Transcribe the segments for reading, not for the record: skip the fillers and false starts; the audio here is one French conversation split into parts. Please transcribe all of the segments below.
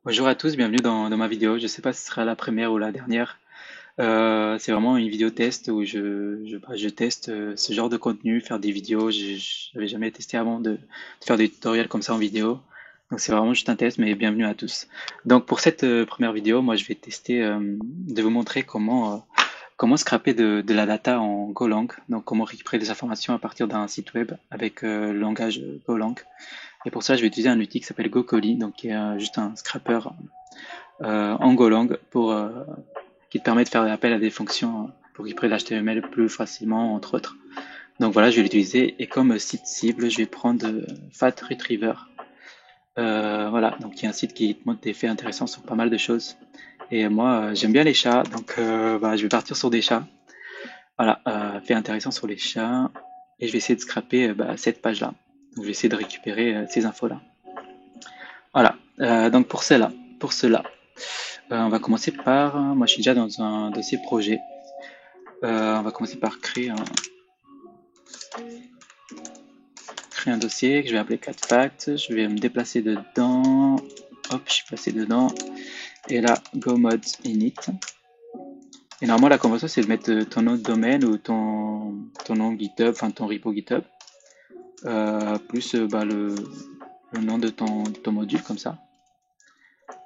Bonjour à tous, bienvenue dans ma vidéo. Je ne sais pas si ce sera la première ou la dernière. C'est vraiment une vidéo test où je teste ce genre de contenu, faire des vidéos. Je n'avais jamais testé avant de faire des tutoriels comme ça en vidéo. Donc c'est vraiment juste un test, mais bienvenue à tous. Donc pour cette première vidéo, moi je vais tester de vous montrer comment scraper de la data en Golang. Donc comment récupérer des informations à partir d'un site web avec le langage Golang. Et pour ça, je vais utiliser un outil qui s'appelle Gocoly, donc qui est juste un scrapper en Golang qui te permet de faire appel à des fonctions pour récupérer l'HTML plus facilement, entre autres. Donc voilà, je vais l'utiliser. Et comme site cible, je vais prendre Fat Retriever. Voilà, donc il y a un site qui te montre des faits intéressants sur pas mal de choses. Et moi, j'aime bien les chats, donc je vais partir sur des chats. Voilà, fait intéressant sur les chats. Et je vais essayer de scraper cette page-là. Donc je vais essayer de récupérer ces infos-là. Voilà, donc pour cela, on va commencer par, moi je suis déjà dans un dossier projet. On va commencer par créer un dossier que je vais appeler 4 facts. Je vais me déplacer dedans. Hop, je suis passé dedans. Et là, go mode init. Et normalement, la convention, c'est de mettre ton nom de domaine ou ton nom GitHub, enfin ton repo GitHub, plus le nom de ton module, comme ça.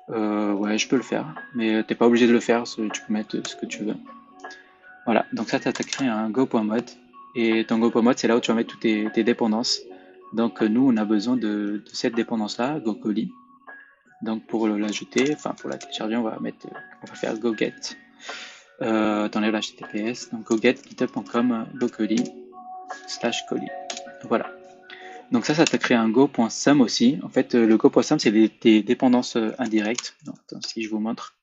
Ouais, je peux le faire, mais t'es pas obligé de le faire, tu peux mettre ce que tu veux. Voilà, donc ça, tu as créé un go.mode. Et ton go.mode, c'est là où tu vas mettre toutes tes dépendances. Donc nous, on a besoin de cette dépendance-là, gocoly. Donc pour l'ajouter, enfin pour la télécharger, on va faire go-get. T'enlèves l'HTTPS, donc go-get github.com gocoly slash coly. Voilà. Donc ça te crée un go.sum aussi. En fait, le go.sum, c'est tes dépendances indirectes. Donc, attends, si je vous montre.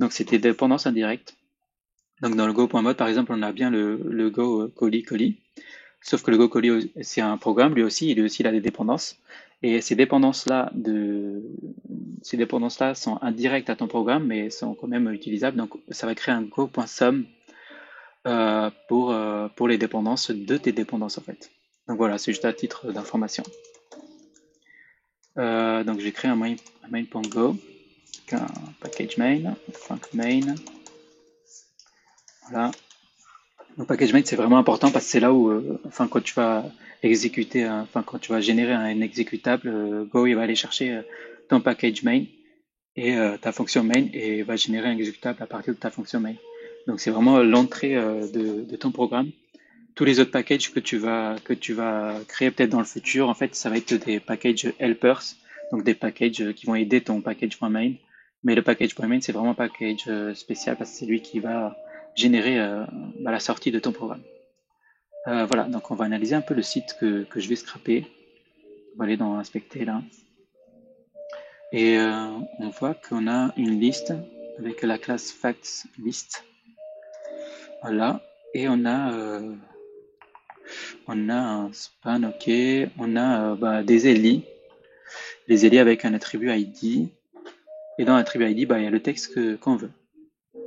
Donc c'est tes dépendances indirectes. Donc dans le go.mode, par exemple, on a bien le go coly coly. Sauf que le go-coly, c'est un programme, lui aussi, il a des dépendances. Et ces dépendances-là sont indirectes à ton programme, mais sont quand même utilisables. Donc, ça va créer un go.sum pour les dépendances de tes dépendances, en fait. Donc voilà, c'est juste à titre d'information. Donc, j'ai créé un main.go, un package main, func main. Voilà. Le package main, c'est vraiment important parce que c'est là où, quand tu vas quand tu vas générer un exécutable, Go, il va aller chercher ton package main et ta fonction main et va générer un exécutable à partir de ta fonction main. Donc c'est vraiment l'entrée de ton programme. Tous les autres packages que tu vas créer peut-être dans le futur, en fait, ça va être des packages helpers, donc des packages qui vont aider ton package.main. Mais le package.main, c'est vraiment un package spécial parce que c'est lui qui va générer la sortie de ton programme. Voilà, donc on va analyser un peu le site que je vais scraper. On va aller dans inspecter là. Et on voit qu'on a une liste avec la classe facts list. Voilà. Et on a un span, ok. On a des ELI. Les ELI avec un attribut ID. Et dans l'attribut ID, il y a le texte qu'on veut.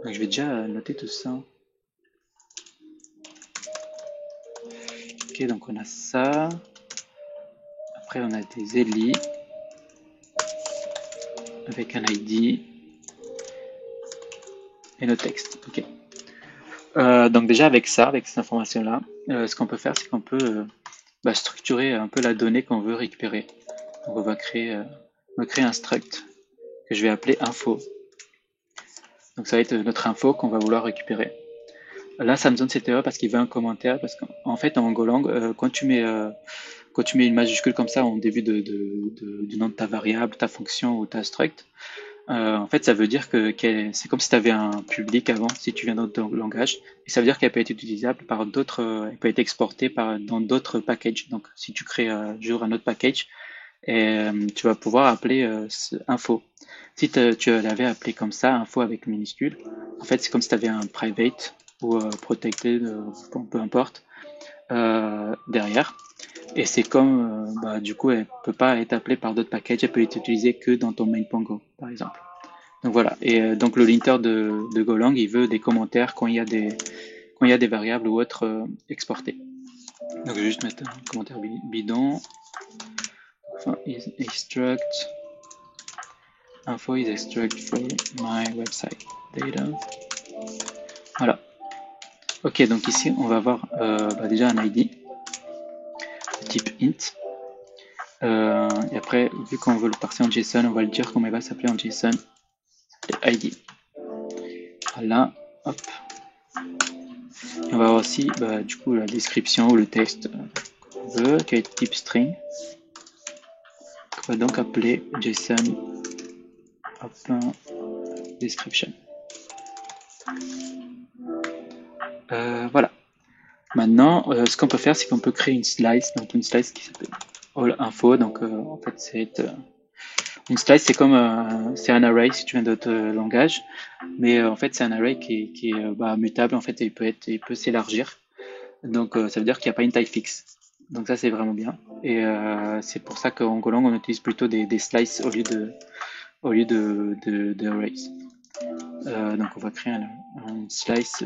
Donc je vais déjà noter tout ça. Ok, donc on a ça. Après, on a des ELI avec un ID et nos textes. Ok. Donc déjà avec ça, avec cette information-là, ce qu'on peut faire, c'est qu'on peut structurer un peu la donnée qu'on veut récupérer. Donc on va créer un struct que je vais appeler info. Donc ça va être notre info qu'on va vouloir récupérer. Là, ça me donne cette erreur parce qu'il veut un commentaire, parce qu'en fait, en Golang, quand tu mets une majuscule comme ça en début du nom de ta variable, ta fonction ou ta struct, en fait, ça veut dire c'est comme si tu avais un public avant, si tu viens d'autre langage, et ça veut dire qu'elle peut être utilisable par d'autres, elle peut être exportée dans d'autres packages. Donc, si tu crées un jour un autre package, et tu vas pouvoir appeler info. Si tu l'avais appelé comme ça, info avec minuscule, en fait, c'est comme si tu avais un private ou protected, peu importe, derrière. Et c'est comme, du coup, elle peut pas être appelée par d'autres packages, elle peut être utilisée que dans ton main.go, par exemple. Donc voilà. Et donc le linter de Golang, il veut des commentaires quand il y a des variables ou autres exportées. Donc je vais juste mettre un commentaire bidon. Enfin, instruct info is extracted from my website data. Voilà. Ok, donc ici on va avoir déjà un ID de type int. Et après, vu qu'on veut le parser en JSON, on va le dire comment il va s'appeler en JSON. ID. Voilà, hop. Et on va avoir aussi du coup la description ou le texte qu'on veut, qui va être type string. On va donc appeler JSON description. Voilà. Maintenant, ce qu'on peut faire, c'est qu'on peut créer une slice, donc une slice qui s'appelle all info. Donc en fait, c'est une slice, c'est comme c'est un array si tu viens d'autres langages, mais en fait, c'est un array qui est mutable en fait, et il peut s'élargir. Donc ça veut dire qu'il n'y a pas une taille fixe. Donc ça, c'est vraiment bien. Et c'est pour ça qu'en Golang, on utilise plutôt des slices au lieu de arrays. Donc on va créer un slice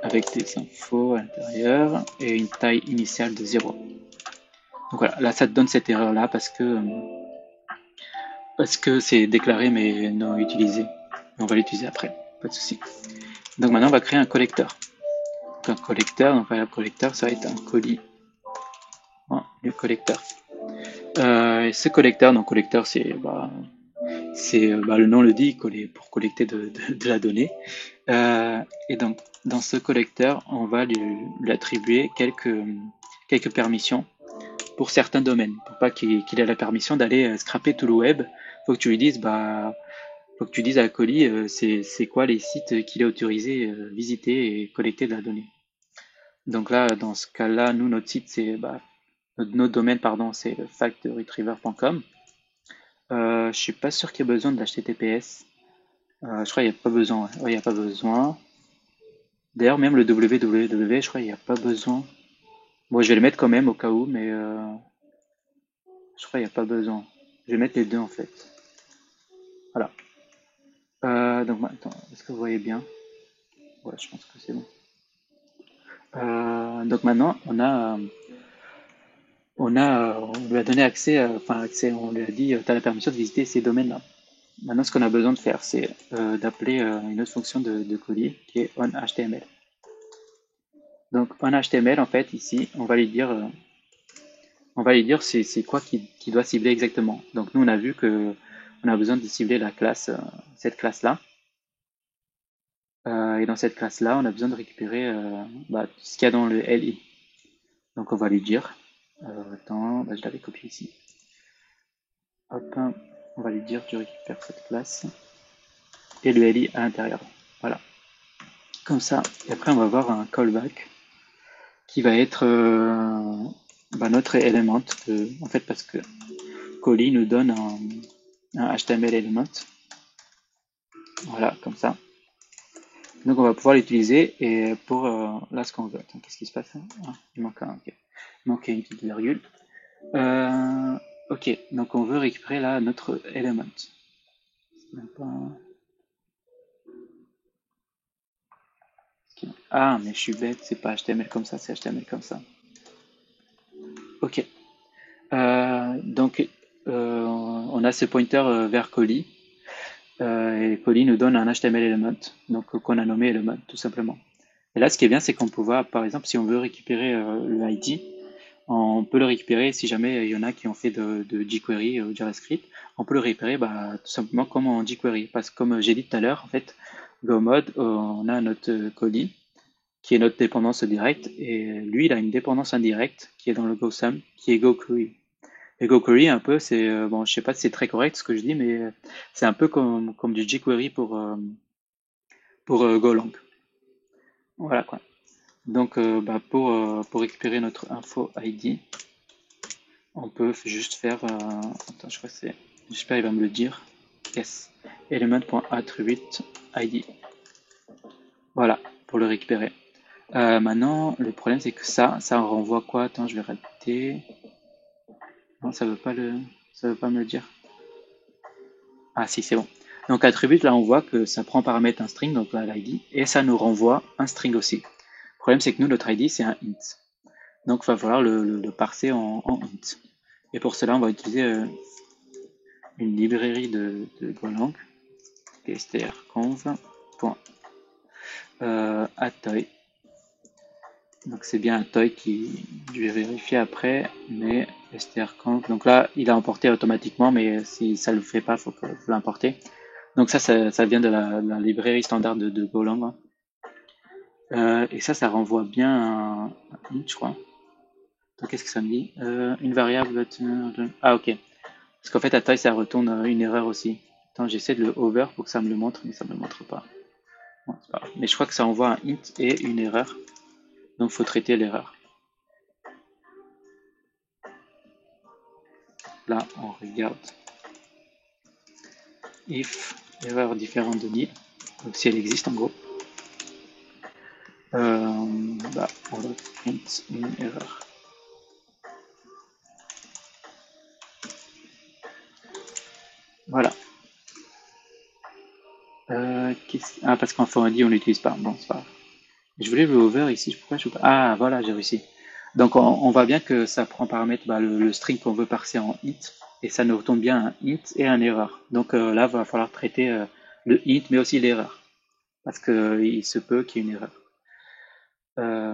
avec des infos à l'intérieur et une taille initiale de 0. Donc voilà, là ça te donne cette erreur là parce que c'est déclaré mais non utilisé. On va l'utiliser après, pas de souci. Donc maintenant on va créer un collecteur. Donc un collecteur, donc le collecteur ça va être un colis. Le collecteur. Et ce collecteur, donc collecteur c'est le nom le dit, pour collecter de la donnée. Et donc, dans ce collecteur, on va lui attribuer quelques permissions pour certains domaines, pour pas qu'il ait la permission d'aller scraper tout le web. Faut que tu lui dises, faut que tu dises à Colis, c'est quoi les sites qu'il est autorisé visiter et collecter de la donnée. Donc là, dans ce cas-là, nous, notre site, notre domaine, pardon, c'est le factretriever.com. Je suis pas sûr qu'il y ait besoin de l'HTTPS. Je crois qu'il n'y a pas besoin. Ouais, il n'y a pas besoin. D'ailleurs, même le www, je crois qu'il n'y a pas besoin. Bon, je vais le mettre quand même au cas où, mais je crois qu'il n'y a pas besoin. Je vais mettre les deux en fait. Voilà. Donc, attends, est-ce que vous voyez bien? Ouais, je pense que c'est bon. Donc maintenant, on lui a donné accès, on lui a dit, tu as la permission de visiter ces domaines-là. Maintenant, ce qu'on a besoin de faire, c'est d'appeler une autre fonction de colis qui est onHTML. Donc, onHTML, en fait, ici, on va lui dire c'est quoi qui doit cibler exactement. Donc nous on a vu que on a besoin de cibler la classe, cette classe-là. Et dans cette classe-là, on a besoin de récupérer ce qu'il y a dans le LI. Donc on va lui dire, attends, je l'avais copié ici. Hop, on va lui dire tu récupères cette classe et le LI à l'intérieur. Voilà. Comme ça. Et après on va avoir un callback qui va être notre element. En fait parce que Colis nous donne un HTML element. Voilà, comme ça. Donc on va pouvoir l'utiliser et pour là ce qu'on veut. Attends, qu'est-ce qui se passe? Il manque un, ok. Il manquait une petite virgule. Ok, donc on veut récupérer là notre element. Ah, mais je suis bête, c'est pas HTML comme ça, c'est HTML comme ça. Ok. Donc on a ce pointer vers colis. Et colis nous donne un HTML element, donc qu'on a nommé element tout simplement. Et là, ce qui est bien, c'est qu'on peut voir, par exemple, si on veut récupérer le ID, on peut le récupérer si jamais il y en a qui ont fait de jQuery ou JavaScript, on peut le récupérer tout simplement comme en jQuery. Parce que comme j'ai dit tout à l'heure, en fait, GoMod, on a notre colis qui est notre dépendance directe, et lui, il a une dépendance indirecte qui est dans le GoSum, qui est GoQuery. Et GoQuery, un peu, c'est, bon, je sais pas si c'est très correct ce que je dis, mais c'est un peu comme du jQuery pour Golang. Voilà quoi. Donc, pour récupérer notre info ID, on peut juste faire. Attends, je crois que c'est. J'espère qu'il va me le dire. Yes. Element.attribute ID. Voilà, pour le récupérer. Maintenant, le problème c'est que ça renvoie quoi? Attends, je vais rater. Non, ça veut pas me le dire. Ah si, c'est bon. Donc attribute, là on voit que ça prend paramètre un string, donc là l'ID, et ça nous renvoie un string aussi. Le problème c'est que nous, notre ID c'est un int. Donc il va falloir le parser en int. Et pour cela, on va utiliser une librairie de Golang, strconv.atoy. Donc c'est bien un toy qui, je vais vérifier après, mais strconv. Donc là, il a importé automatiquement, mais si ça le fait pas, faut que vous l'importez. Donc ça vient de la librairie standard de Golang, hein. Et ça renvoie bien un int, je crois. Donc qu'est-ce que ça me dit? Une variable. Ah ok. Parce qu'en fait, à taille, ça retourne une erreur aussi. Attends, j'essaie de le over pour que ça me le montre, mais ça me le montre pas. Bon, c'est pas grave. Mais je crois que ça envoie un int et une erreur. Donc faut traiter l'erreur. Là, on regarde if erreur différente de nil. Donc si elle existe en gros. On va int une erreur. Voilà. Parce qu'en format on l'utilise pas. Bon, c'est pas grave. Je voulais le over ici, pourquoi je peux pas. Ah, voilà, j'ai réussi. Donc on voit bien que ça prend paramètre le string qu'on veut parser en int, et ça nous retourne bien un int et un erreur. Donc là, il va falloir traiter le int, mais aussi l'erreur, parce qu'il se peut qu'il y ait une erreur.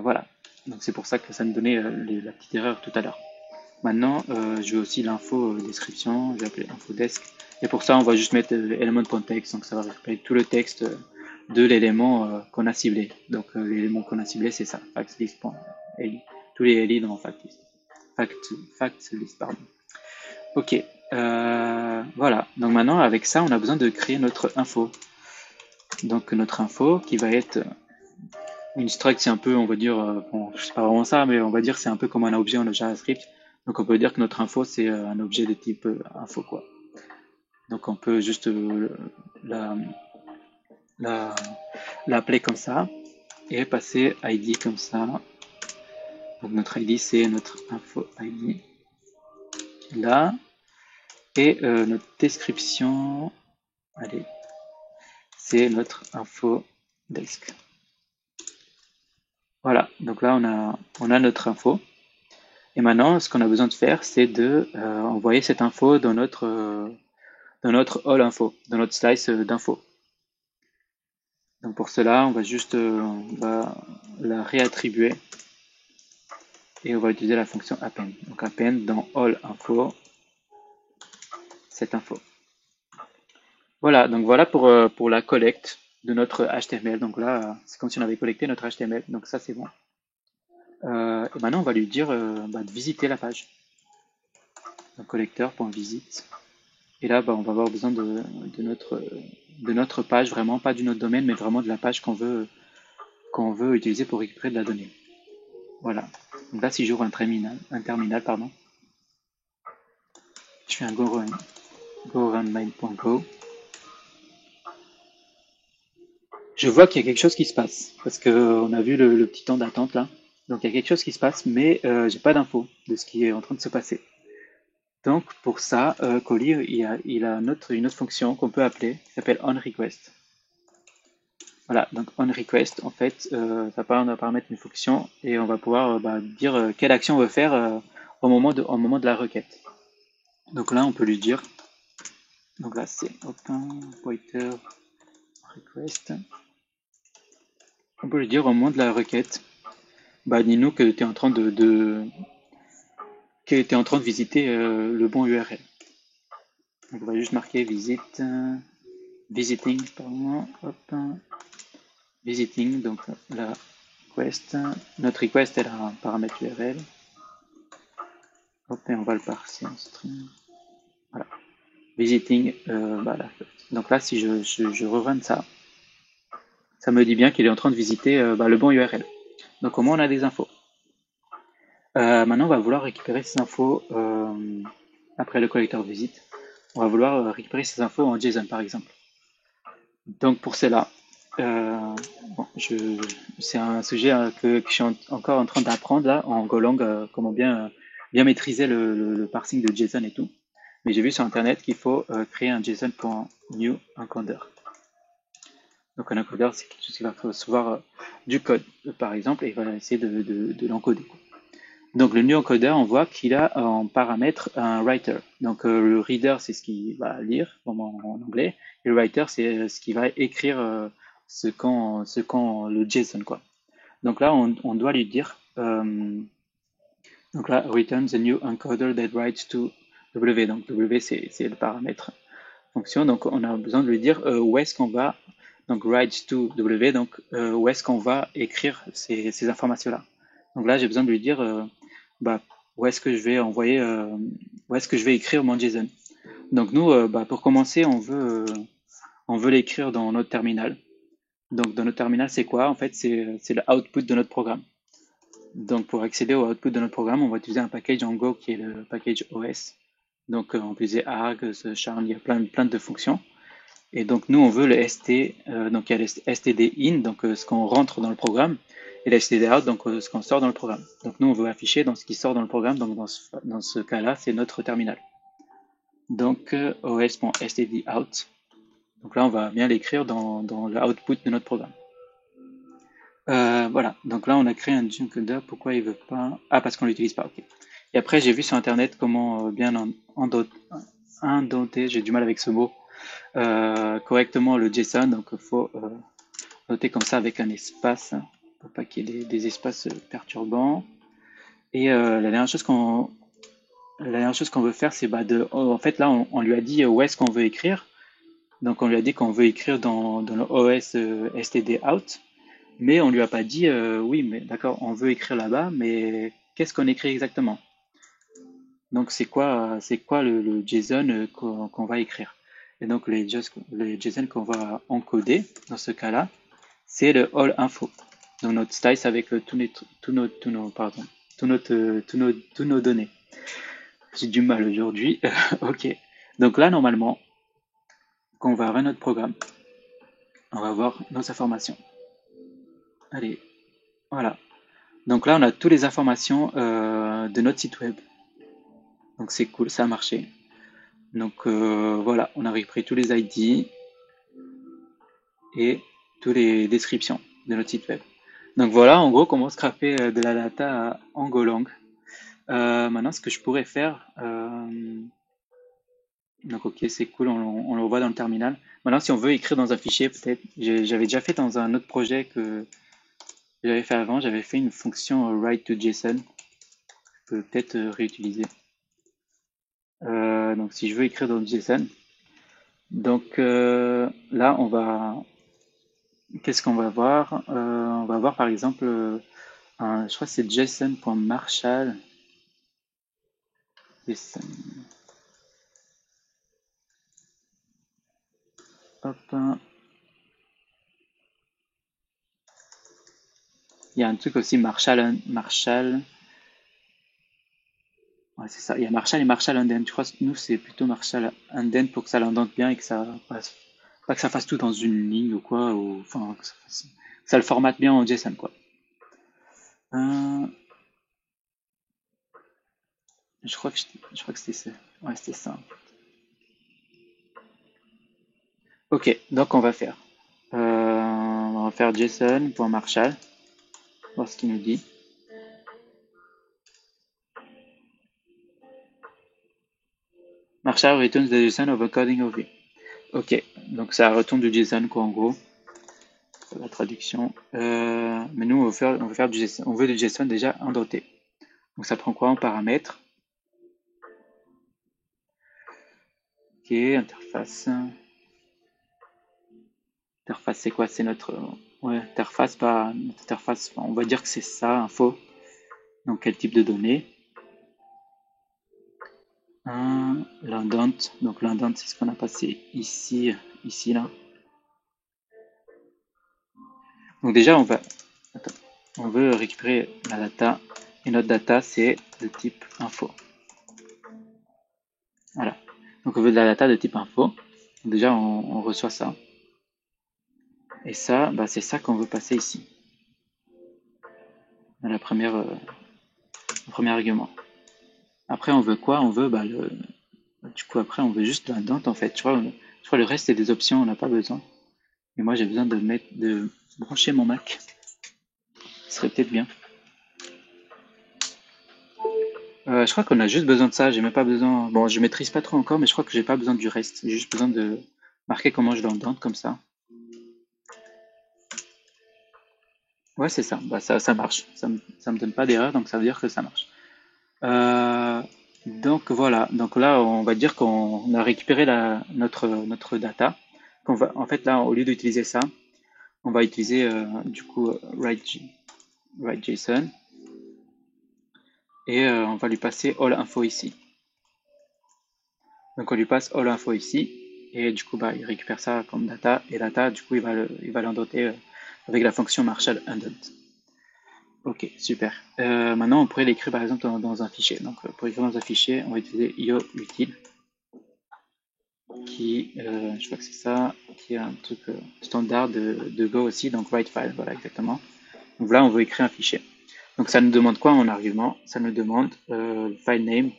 Voilà, donc c'est pour ça que ça me donnait la petite erreur tout à l'heure. Maintenant, je veux aussi l'info description, je vais appeler info desk. Et pour ça, on va juste mettre element.text, donc ça va récupérer tout le texte de l'élément qu'on a ciblé. Donc l'élément qu'on a ciblé, c'est ça, factlist.li. Tous les li dans factlist. Factlist, pardon. Ok, voilà. Donc maintenant, avec ça, on a besoin de créer notre info. Donc notre info qui va être une struct, c'est un peu, on va dire, bon, c'est pas vraiment ça, mais on va dire c'est un peu comme un objet en JavaScript. Donc on peut dire que notre info c'est un objet de type info quoi. Donc on peut juste la, la, l'appeler comme ça et passer ID comme ça. Donc notre ID c'est notre info ID là et notre description, allez, c'est notre info desk. Voilà, donc là on a notre info. Et maintenant, ce qu'on a besoin de faire, c'est de envoyer cette info dans notre all info, dans notre slice d'info. Donc pour cela, on va juste on va la réattribuer et on va utiliser la fonction append. Donc append dans all info, cette info. Voilà, donc voilà pour la collecte de notre HTML. Donc là, c'est comme si on avait collecté notre HTML. Donc ça, c'est bon. Et maintenant, on va lui dire de visiter la page. Donc collecteur.visite. Et là, on va avoir besoin de notre page, vraiment, pas d'une autre domaine, mais vraiment de la page qu'on veut utiliser pour récupérer de la donnée. Voilà. Donc là, si j'ouvre un terminal, pardon, je fais un go run main.go. Je vois qu'il y a quelque chose qui se passe, parce qu'on a vu le petit temps d'attente là. Donc il y a quelque chose qui se passe, mais j'ai pas d'infos de ce qui est en train de se passer. Donc pour ça, Collier, il a une autre fonction qu'on peut appeler, qui s'appelle onRequest. Voilà, donc onRequest, en fait, ça permet de paramétrer une fonction et on va pouvoir dire quelle action on veut faire au moment de la requête. Donc là, on peut lui dire, donc là c'est open pointer request. On peut lui dire au moment de la requête, dis-nous que tu es en train que tu es en train de visiter le bon URL. Donc on va juste marquer visiting, pardon, hop, visiting, donc la request, notre request elle a un paramètre URL. Hop, et on va le parser en string. Voilà. Visiting, donc là, si je rerun ça, ça me dit bien qu'il est en train de visiter le bon URL. Donc au moins, on a des infos. Maintenant, on va vouloir récupérer ces infos après le collecteur visite. On va vouloir récupérer ces infos en JSON, par exemple. Donc pour cela, c'est un sujet que je suis encore en train d'apprendre là en Golang, comment bien maîtriser le parsing de JSON et tout. Mais j'ai vu sur internet qu'il faut créer un JSON.new encoder. Donc un encoder, c'est quelque chose qui va recevoir du code, par exemple, et il va essayer de l'encoder. Donc le new encoder, on voit qu'il a en paramètre un writer. Donc le reader, c'est ce qu'il va lire en anglais, et le writer, c'est ce qui va écrire ce qu'en le JSON, quoi. Donc là, on doit lui dire, donc là, return the new encoder that writes to W. Donc W, c'est le paramètre fonction. Donc on a besoin de lui dire où est-ce qu'on va, donc write to W, donc où est-ce qu'on va écrire ces informations-là. Donc là, j'ai besoin de lui dire bah, où est-ce que je vais envoyer, où est-ce que je vais écrire mon JSON. Donc nous, bah, pour commencer, on veut l'écrire dans notre terminal. Donc dans notre terminal, c'est quoi? En fait, c'est le output de notre programme. Donc pour accéder au output de notre programme, on va utiliser un package en Go qui est le package OS. Donc on peut utiliser args, charm, il y a plein de fonctions. Et donc nous, on veut le ST, donc il y a le std in, donc ce qu'on rentre dans le programme, et le std out, donc ce qu'on sort dans le programme. Donc nous, on veut afficher dans ce qui sort dans le programme, donc dans ce cas-là, c'est notre terminal. Donc os.stdout. Donc là, on va bien l'écrire dans le output de notre programme. Voilà, donc là on a créé un encoder. Pourquoi il veut pas? Ah, parce qu'on l'utilise pas, ok. Et après j'ai vu sur internet comment bien indenter, j'ai du mal avec ce mot, correctement le JSON. Donc il faut noter comme ça avec un espace pour pas qu'il y ait des espaces perturbants. Et la dernière chose qu'on veut faire, c'est bah, en fait là on lui a dit où est-ce qu'on veut écrire. Donc on lui a dit qu'on veut écrire dans le OS stdout. Mais on lui a pas dit, oui, mais d'accord, on veut écrire là-bas, mais qu'est-ce qu'on écrit exactement? Donc c'est quoi le JSON qu'on va écrire? Et donc les JSON qu'on va encoder dans ce cas-là, c'est le all info. Donc notre slice avec pardon, tous nos données. J'ai du mal aujourd'hui. Ok. Donc là, normalement, quand on va run notre programme, on va voir nos informations. Allez, voilà. Donc là, on a toutes les informations de notre site web. Donc c'est cool, ça a marché. Donc voilà, on a repris tous les ID et toutes les descriptions de notre site web. Donc voilà, en gros, comment scraper de la data en Golang. Maintenant, ce que je pourrais faire, donc ok, c'est cool, on le voit dans le terminal. Maintenant, si on veut écrire dans un fichier, peut-être, j'avais déjà fait dans un autre projet que j'avais fait avant, j'avais fait une fonction write to JSON. Je peux peut-être réutiliser. Donc si je veux écrire dans JSON, donc là, qu'est-ce qu'on va voir? On va voir par exemple, je crois que c'est JSON.Marshall. JSON. Hop. Il y a un truc aussi, Marshall. Ouais, c'est ça. Il y a Marshall et Marshall Indent. Je crois que nous, c'est plutôt Marshall Indent pour que ça l'indente bien et que ça passe, pas que ça fasse tout dans une ligne ou quoi, ou enfin, que ça le formate bien en JSON, quoi. Euh, je crois que c'était ça. Ouais, c'était ça. Ok, donc on va faire. On va faire JSON.Marshall, voir ce qu'il nous dit. Marshall returns the JSON of a coding of it. Ok, donc ça retourne du JSON, quoi, en gros. La traduction. Mais nous, on veut faire du JSON. On veut du JSON déjà indenté. Donc ça prend quoi en paramètres? Ok, interface. Interface, c'est quoi? C'est notre ouais, interface, pas notre interface. On va dire que c'est ça, info. Donc quel type de données? L'indent. Donc l'indent, c'est ce qu'on a passé ici, là. Donc déjà, on veut récupérer la data. Et notre data, c'est de type info. Voilà. Donc on veut de la data de type info. Donc déjà, on reçoit ça. Et ça, bah, c'est ça qu'on veut passer ici. Dans le premier argument. Après, on veut quoi? On veut, bah, du coup, après, on veut juste l'indent, en fait. Je crois le reste, c'est des options, on n'a pas besoin. Et moi, j'ai besoin de brancher mon Mac. Ce serait peut-être bien. Je crois qu'on a juste besoin de ça, j'ai même pas besoin. Bon, je maîtrise pas trop encore, mais je crois que j'ai pas besoin du reste. J'ai juste besoin de marquer comment je l'entends comme ça. Ouais, c'est ça. Bah, ça marche. Ça me donne pas d'erreur, donc ça veut dire que ça marche. Euh, donc voilà. Donc là, on va dire qu'on a récupéré notre data. En fait, là, au lieu d'utiliser ça, on va utiliser du coup write JSON et on va lui passer all info ici. Donc on lui passe all info ici et du coup bah, il récupère ça comme data et data du coup il va l'indenter avec la fonction Marshall indent. Ok, super. Maintenant on pourrait l'écrire par exemple dans un fichier. Donc pour écrire dans un fichier on va utiliser io-util qui je crois que c'est ça qui est un truc standard de Go aussi donc write file voilà exactement. Donc là on veut écrire un fichier. Donc ça nous demande quoi en argument? Ça nous demande file name.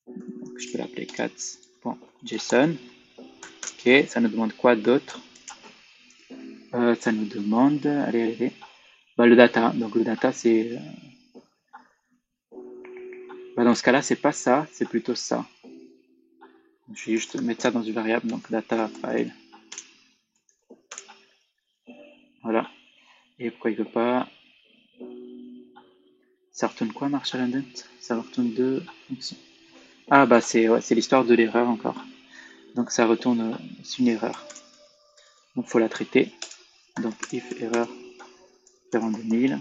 Donc, je peux l'appeler cats.json. Ok, ça nous demande quoi d'autre? Ça nous demande, allez, bah, le data. Donc le data, c'est, bah, dans ce cas-là, c'est pas ça, c'est plutôt ça. Je vais juste mettre ça dans une variable, donc data file. Voilà. Et pourquoi il veut pas? Ça retourne quoi, Marshall Indent? Ça retourne deux fonctions. Ah bah c'est ouais, c'est l'histoire de l'erreur encore. Donc ça retourne c'est une erreur. Donc faut la traiter. Donc if erreur 42 000.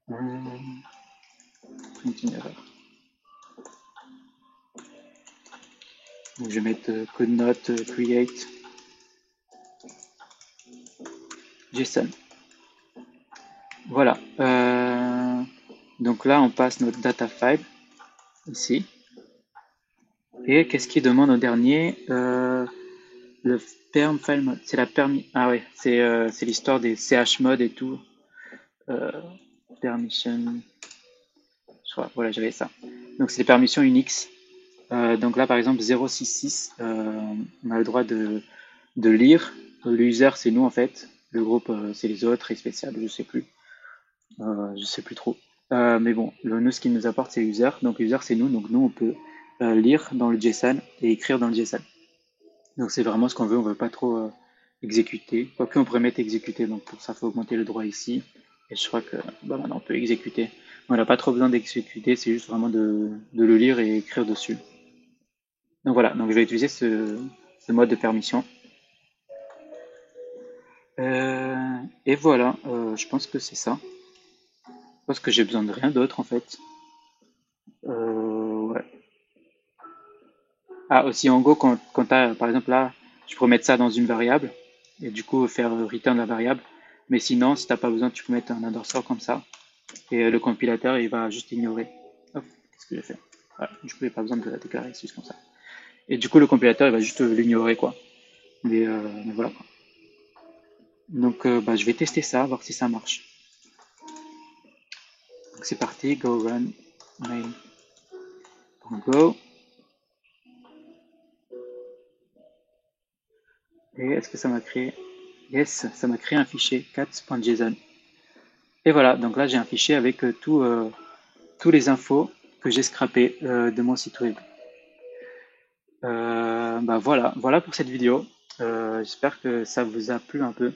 Une erreur. Donc je vais mettre code note create JSON. Voilà. Donc là, on passe notre data file ici. Et qu'est-ce qu'il demande au dernier? Le perm file mode. C'est la permis. Ah ouais, c'est l'histoire des chmod et tout. Euh, permission. Je crois, voilà, j'avais ça. Donc c'est des permissions Unix. Donc là, par exemple, 066, on a le droit de lire. Le user, c'est nous en fait. Le groupe, c'est les autres. Et spécial, je sais plus trop. Mais bon, nous, ce qui nous apporte, c'est user. Donc user, c'est nous. Donc nous, on peut lire dans le JSON et écrire dans le JSON. Donc c'est vraiment ce qu'on veut. On veut pas trop exécuter. Quoique on pourrait mettre exécuter. Donc pour ça, il faut augmenter le droit ici. Et je crois que bah, maintenant, on peut exécuter. On n'a pas trop besoin d'exécuter. C'est juste vraiment de le lire et écrire dessus. Donc voilà. Donc je vais utiliser ce mode de permission. Et voilà. Je pense que c'est ça. Je pense que j'ai besoin de rien d'autre en fait. Ouais. Ah, aussi en Go, quand tu as, par exemple là, tu peux mettre ça dans une variable et du coup faire return la variable. Mais sinon, si t'as pas besoin, tu peux mettre un underscore comme ça et le compilateur il va juste ignorer. Hop, qu'est-ce que j'ai fait? Voilà, du coup, il n'y a pas besoin de la déclarer, c'est juste comme ça. Et du coup, le compilateur il va juste l'ignorer quoi. Mais voilà quoi. Donc, bah, je vais tester ça, voir si ça marche. Donc c'est parti, go run main.go. Et est-ce que ça m'a créé? Yes, ça m'a créé un fichier cats.json. Et voilà, donc là j'ai un fichier avec tous les infos que j'ai scrappées de mon site web. Bah voilà pour cette vidéo. J'espère que ça vous a plu un peu.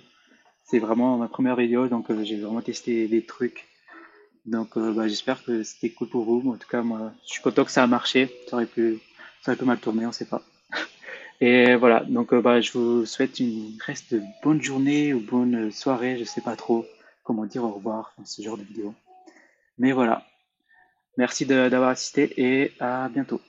C'est vraiment ma première vidéo, donc j'ai vraiment testé des trucs. Donc bah, j'espère que c'était cool pour vous. En tout cas, moi, je suis content que ça a marché. Ça aurait pu mal tourner, on sait pas. Et voilà, donc bah, je vous souhaite une reste bonne journée ou bonne soirée, je sais pas trop comment dire au revoir dans ce genre de vidéo. Mais voilà, merci d'avoir assisté et à bientôt.